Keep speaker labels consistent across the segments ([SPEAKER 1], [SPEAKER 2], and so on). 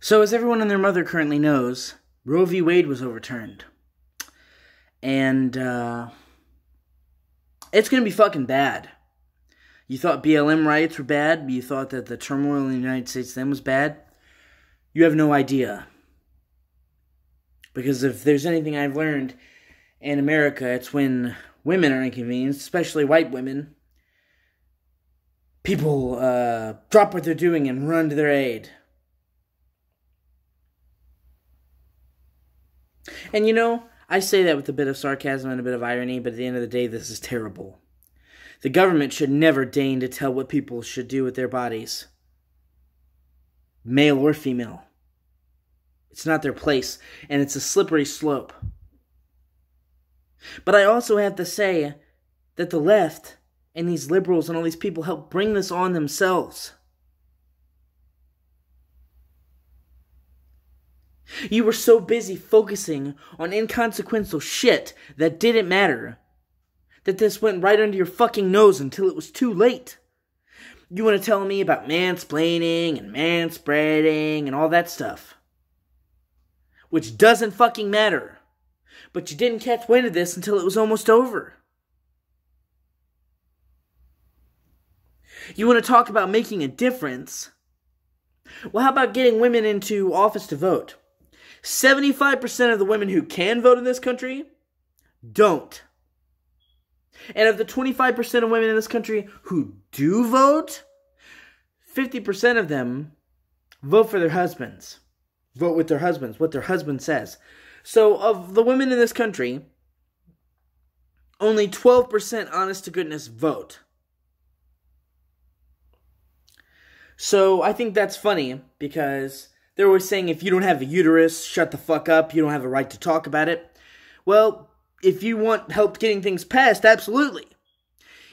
[SPEAKER 1] So, as everyone and their mother currently knows, Roe v. Wade was overturned. And, it's gonna be fucking bad. You thought BLM riots were bad? You thought that the turmoil in the United States then was bad? You have no idea. Because if there's anything I've learned in America, it's when women are inconvenienced, especially white women, people drop what they're doing and run to their aid. And you know, I say that with a bit of sarcasm and a bit of irony, but at the end of the day, this is terrible. The government should never deign to tell what people should do with their bodies, male or female. It's not their place, and it's a slippery slope. But I also have to say that the left and these liberals and all these people help bring this on themselves. You were so busy focusing on inconsequential shit that didn't matter, that this went right under your fucking nose until it was too late. You want to tell me about mansplaining and manspreading and all that stuff, which doesn't fucking matter. But you didn't catch wind of this until it was almost over. You want to talk about making a difference? Well, how about getting women into office to vote? 75% of the women who can vote in this country don't. And of the 25% of women in this country who do vote, 50% of them vote for their husbands. Vote with their husbands, what their husband says. So of the women in this country, only 12% honest to goodness vote. So I think that's funny because they're always saying if you don't have a uterus, shut the fuck up, you don't have a right to talk about it. Well, if you want help getting things passed, absolutely.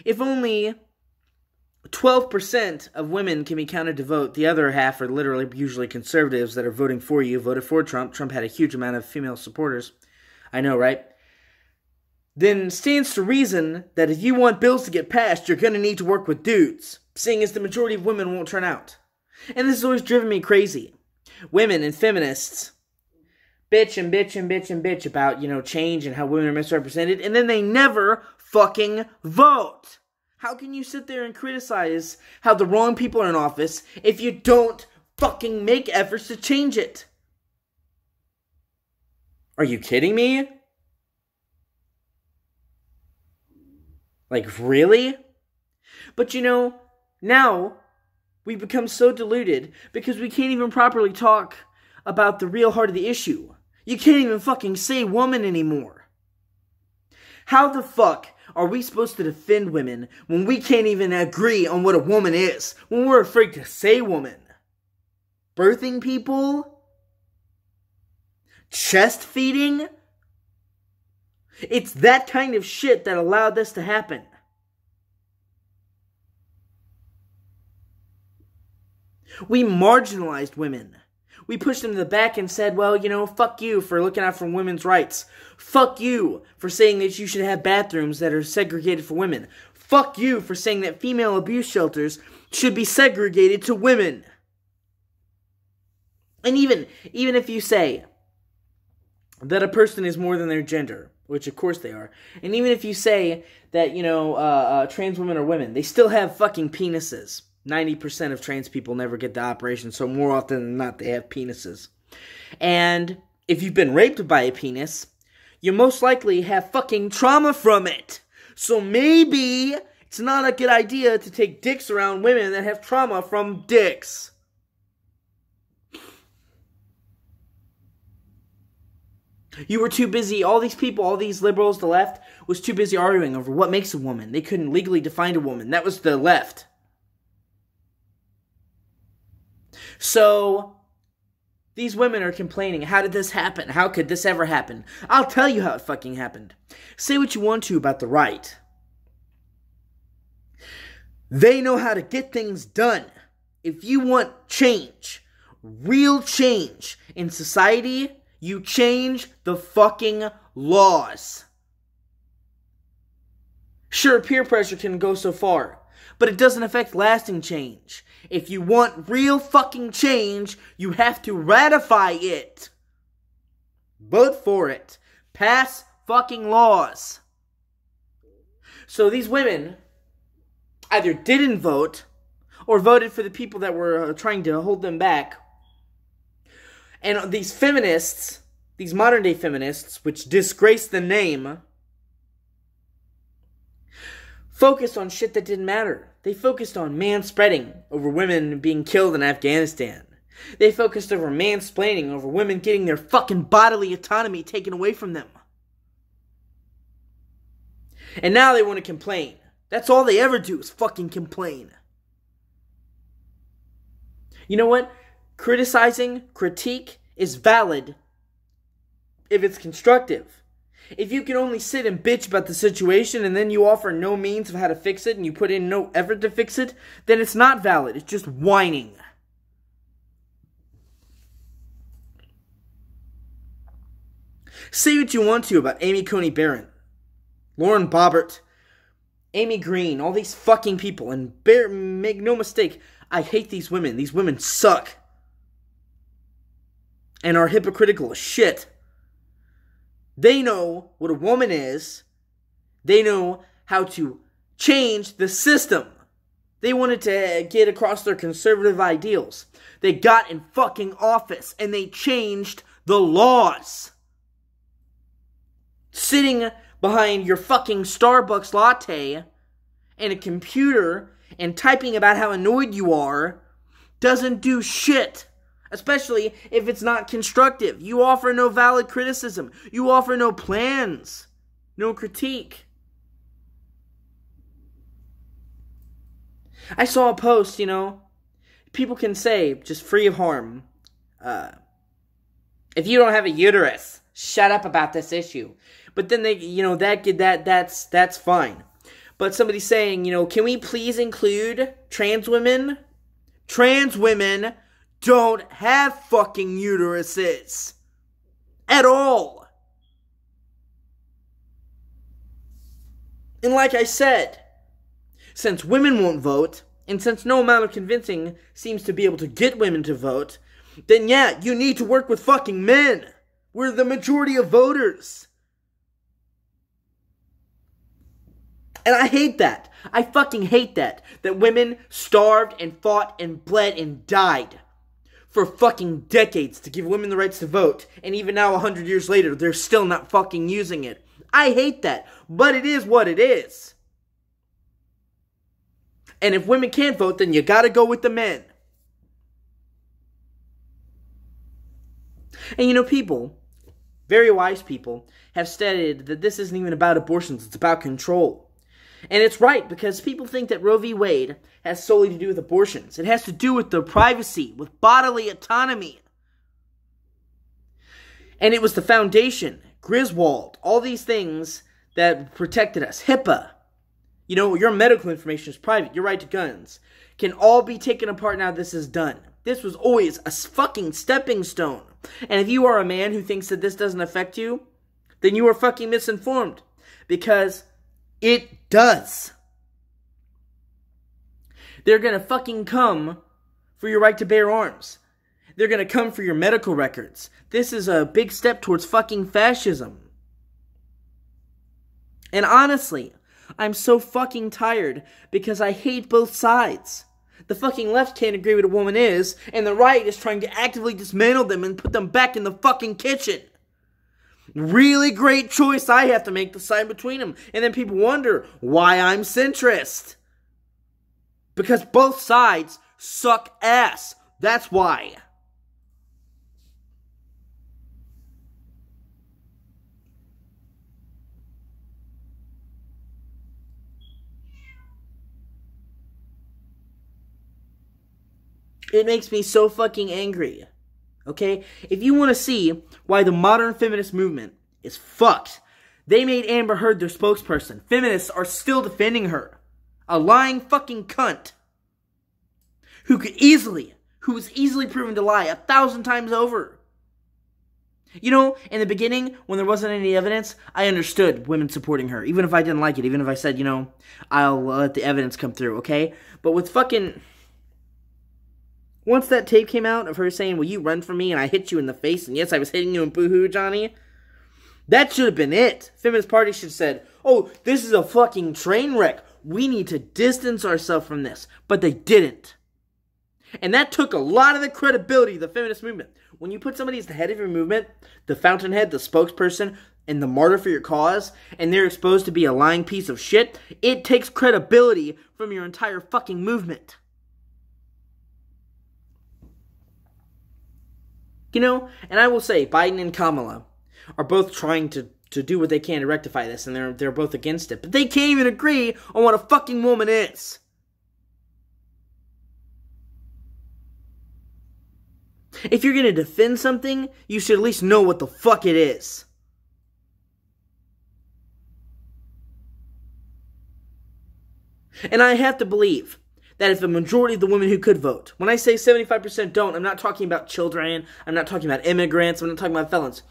[SPEAKER 1] If only 12% of women can be counted to vote, the other half are literally usually conservatives that are voting for you, voted for Trump. Trump had a huge amount of female supporters. I know, right? Then stands to reason that if you want bills to get passed, you're going to need to work with dudes, seeing as the majority of women won't turn out. And this has always driven me crazy. Women and feminists bitch and bitch and bitch and bitch about, change and how women are misrepresented, and then they never fucking vote. How can you sit there and criticize how the wrong people are in office if you don't fucking make efforts to change it? Are you kidding me? Like, really? But now we've become so deluded because we can't even properly talk about the real heart of the issue. You can't even fucking say woman anymore. How the fuck are we supposed to defend women when we can't even agree on what a woman is? When we're afraid to say woman? Birthing people? Chest feeding? It's that kind of shit that allowed this to happen. We marginalized women. We pushed them to the back and said, well, fuck you for looking out for women's rights. Fuck you for saying that you should have bathrooms that are segregated for women. Fuck you for saying that female abuse shelters should be segregated to women. And even if you say that a person is more than their gender, which of course they are, and even if you say that, trans women are women, they still have fucking penises. 90% of trans people never get the operation, so more often than not, they have penises. And if you've been raped by a penis, you most likely have fucking trauma from it. So maybe it's not a good idea to take dicks around women that have trauma from dicks. You were too busy, all these people, all these liberals, the left, was too busy arguing over what makes a woman. They couldn't legally define a woman. That was the left. So, these women are complaining, how did this happen? How could this ever happen? I'll tell you how it fucking happened. Say what you want to about the right. They know how to get things done. If you want change, real change in society, you change the fucking laws. Sure, peer pressure can go so far, but it doesn't affect lasting change. If you want real fucking change, you have to ratify it. Vote for it. Pass fucking laws. So these women either didn't vote or voted for the people that were trying to hold them back. And these feminists, these modern day feminists, which disgrace the name, focused on shit that didn't matter. They focused on manspreading over women being killed in Afghanistan. They focused over mansplaining over women getting their fucking bodily autonomy taken away from them. And now they want to complain. That's all they ever do is fucking complain. You know what? Critique is valid if it's constructive. If you can only sit and bitch about the situation and then you offer no means of how to fix it and you put in no effort to fix it, then it's not valid. It's just whining. Say what you want to about Amy Coney Barrett, Lauren Boebert, Amy Green, all these fucking people. And make no mistake, I hate these women. These women suck. And are hypocritical as shit. They know what a woman is. They know how to change the system. They wanted to get across their conservative ideals. They got in fucking office and they changed the laws. Sitting behind your fucking Starbucks latte and a computer and typing about how annoyed you are doesn't do shit. Especially if it's not constructive. You offer no valid criticism. You offer no plans. No critique. I saw a post, people can say, just free of harm, if you don't have a uterus, shut up about this issue. But then that's fine. But somebody's saying, can we please include trans women? Trans women don't have fucking uteruses. At all. And like I said, since women won't vote, and since no amount of convincing seems to be able to get women to vote, then yeah, you need to work with fucking men. We're the majority of voters. And I hate that. I fucking hate that. That women starved and fought and bled and died for fucking decades to give women the rights to vote. And even now, 100 years later, they're still not fucking using it. I hate that. But it is what it is. And if women can't vote, then you gotta go with the men. And people, very wise people, have stated that this isn't even about abortions, it's about control. And it's right, because people think that Roe v. Wade has solely to do with abortions. It has to do with their privacy, with bodily autonomy. And it was the foundation, Griswold, all these things that protected us. HIPAA, your medical information is private, your right to guns, can all be taken apart now this is done. This was always a fucking stepping stone. And if you are a man who thinks that this doesn't affect you, then you are fucking misinformed. Because it does. They're gonna fucking come for your right to bear arms. They're gonna come for your medical records. This is a big step towards fucking fascism. And honestly, I'm so fucking tired because I hate both sides. The fucking left can't agree what a woman is, and the right is trying to actively dismantle them and put them back in the fucking kitchen. Really great choice I have to make, decide between them. And then people wonder why I'm centrist. Because both sides suck ass. That's why. It makes me so fucking angry. Okay? If you want to see why the modern feminist movement is fucked, they made Amber Heard their spokesperson. Feminists are still defending her. A lying fucking cunt. Who was easily proven to lie 1,000 times over. You know, in the beginning, when there wasn't any evidence, I understood women supporting her. Even if I didn't like it. Even if I said, you know, I'll let the evidence come through, okay? But with fucking... Once that tape came out of her saying, will you run from me and I hit you in the face, and yes, I was hitting you in boo-hoo, Johnny, that should have been it. Feminist Party should have said, oh, this is a fucking train wreck. We need to distance ourselves from this. But they didn't. And that took a lot of the credibility of the feminist movement. When you put somebody as the head of your movement, the fountainhead, the spokesperson, and the martyr for your cause, and they're exposed to be a lying piece of shit, it takes credibility from your entire fucking movement. You know, and I will say, Biden and Kamala are both trying to do what they can to rectify this, and they're both against it. But they can't even agree on what a fucking woman is. If you're going to defend something, you should at least know what the fuck it is. And I have to believe that if the majority of the women who could vote, when I say 75% don't, I'm not talking about children, I'm not talking about immigrants, I'm not talking about felons.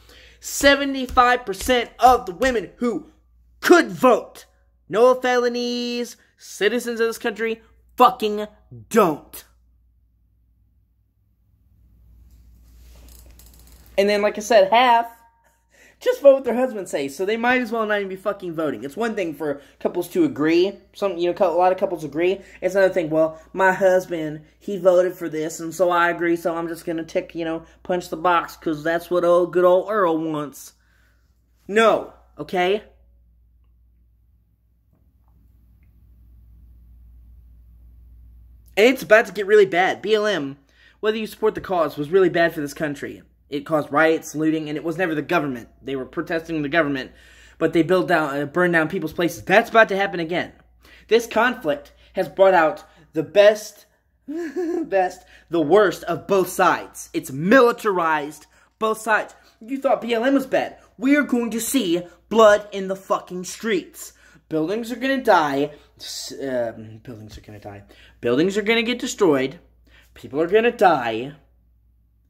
[SPEAKER 1] 75% of the women who could vote, no felonies, citizens of this country, fucking don't. And then, like I said, half just vote what their husbands say, so they might as well not even be fucking voting. It's one thing for couples to agree. A lot of couples agree. It's another thing, well, my husband, he voted for this, and so I agree, so I'm just gonna punch the box, because that's what good old Earl wants. No, okay? And it's about to get really bad. BLM, whether you support the cause, was really bad for this country. It caused riots, looting, and it was never the government. They were protesting the government, but they burned down people's places. That's about to happen again. This conflict has brought out the best, the worst of both sides. It's militarized both sides. You thought BLM was bad. We are going to see blood in the fucking streets. Buildings are going to die. Buildings are going to die. Buildings are going to get destroyed. People are going to die.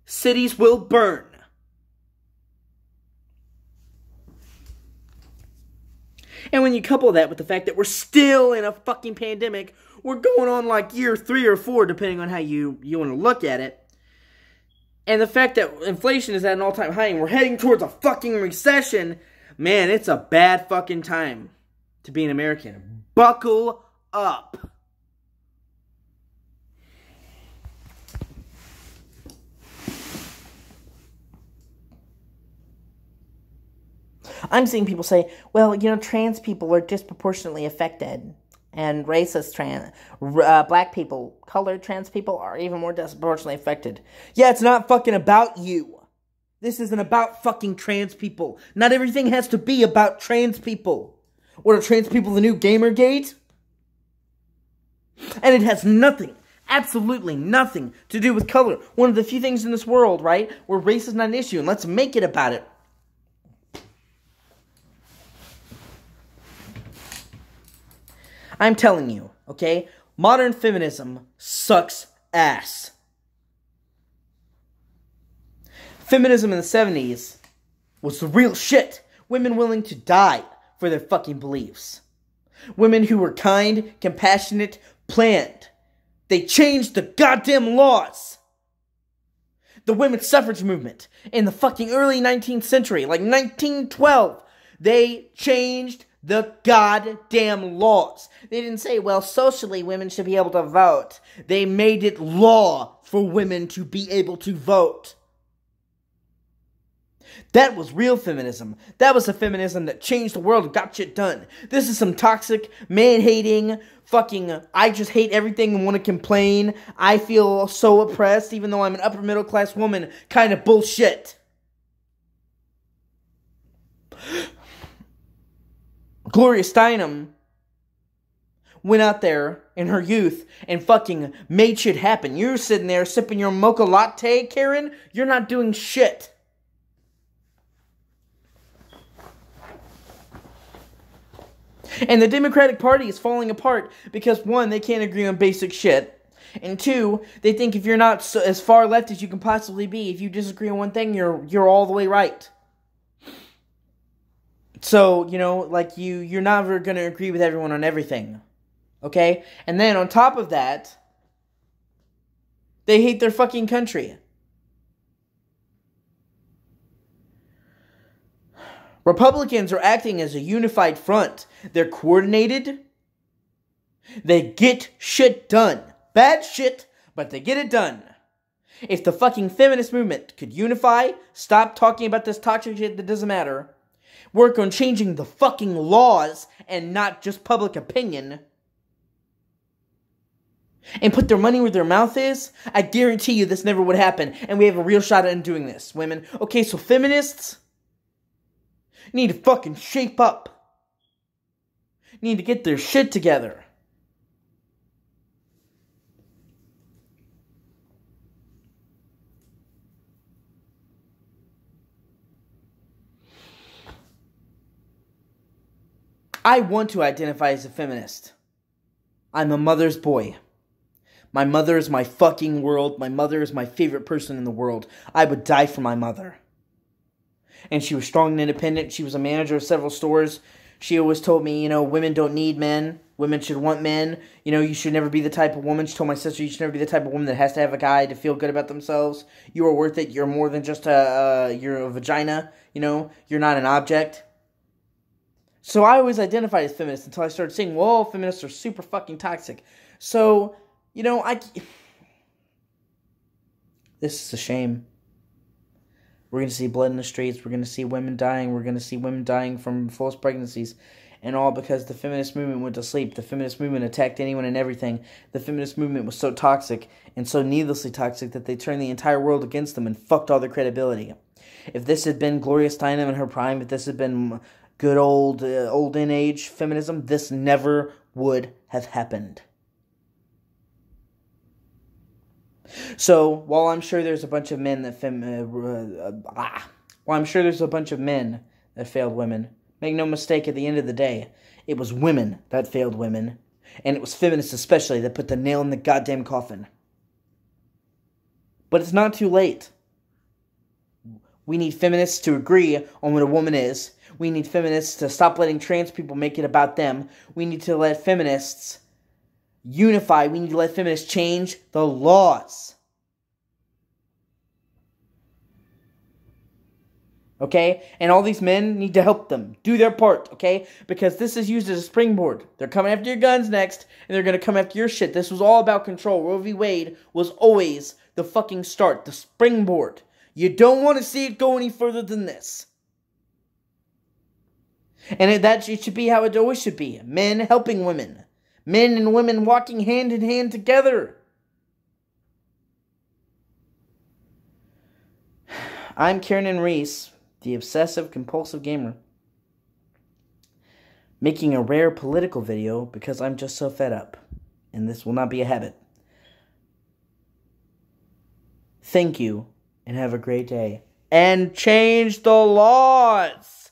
[SPEAKER 1] Cities will burn. And when you couple that with the fact that we're still in a fucking pandemic, we're going on like year 3 or 4, depending on how you want to look at it. And the fact that inflation is at an all-time high and we're heading towards a fucking recession, man, it's a bad fucking time to be an American. Buckle up. I'm seeing people say, well, trans people are disproportionately affected. And racist black people, colored trans people are even more disproportionately affected. Yeah, it's not fucking about you. This isn't about fucking trans people. Not everything has to be about trans people. What are trans people, the new Gamergate? And it has nothing, absolutely nothing to do with color. One of the few things in this world, right, where race is not an issue, and let's make it about it. I'm telling you, okay? Modern feminism sucks ass. Feminism in the 70s was the real shit. Women willing to die for their fucking beliefs. Women who were kind, compassionate, planned. They changed the goddamn laws. The women's suffrage movement in the fucking early 19th century, like 1912, they changed the goddamn laws. They didn't say, well, socially women should be able to vote. They made it law for women to be able to vote. That was real feminism. That was a feminism that changed the world and got shit done. This is some toxic, man-hating, fucking, I just hate everything and want to complain. I feel so oppressed even though I'm an upper middle class woman kind of bullshit. Gloria Steinem went out there in her youth and fucking made shit happen. You're sitting there sipping your mocha latte, Karen. You're not doing shit. And the Democratic Party is falling apart because, one, they can't agree on basic shit. And two, they think if you're not as far left as you can possibly be, if you disagree on one thing, you're all the way right. So, like you're never going to agree with everyone on everything. Okay? And then on top of that, they hate their fucking country. Republicans are acting as a unified front. They're coordinated. They get shit done. Bad shit, but they get it done. If the fucking feminist movement could unify, stop talking about this toxic shit that doesn't matter, work on changing the fucking laws and not just public opinion, and put their money where their mouth is, I guarantee you this never would happen, and we have a real shot at undoing this, women. Okay, so feminists need to fucking shape up. Need to get their shit together. I want to identify as a feminist. I'm a mother's boy. My mother is my fucking world. My mother is my favorite person in the world. I would die for my mother. And she was strong and independent. She was a manager of several stores. She always told me, women don't need men. Women should want men. You should never be the type of woman. She told my sister, you should never be the type of woman that has to have a guy to feel good about themselves. You are worth it. You're more than just you're a vagina. You're not an object. So I always identified as feminist until I started seeing, whoa, feminists are super fucking toxic. So, this is a shame. We're going to see blood in the streets. We're going to see women dying. We're going to see women dying from false pregnancies. And all because the feminist movement went to sleep. The feminist movement attacked anyone and everything. The feminist movement was so toxic and so needlessly toxic that they turned the entire world against them and fucked all their credibility. If this had been Gloria Steinem in her prime, if this had been good olden age feminism, this never would have happened. So, while I'm sure there's a bunch of men that failed women, make no mistake, at the end of the day, it was women that failed women, and it was feminists especially that put the nail in the goddamn coffin. But it's not too late. We need feminists to agree on what a woman is. We need feminists to stop letting trans people make it about them. We need to let feminists unify. We need to let feminists change the laws. Okay? And all these men need to help them do their part, okay? Because this is used as a springboard. They're coming after your guns next, and they're going to come after your shit. This was all about control. Roe v. Wade was always the fucking start, the springboard. You don't want to see it go any further than this. And it should be how it always should be. Men helping women. Men and women walking hand in hand together. I'm Kiernan Reese, the obsessive-compulsive gamer, making a rare political video because I'm just so fed up. And this will not be a habit. Thank you, and have a great day. And change the laws!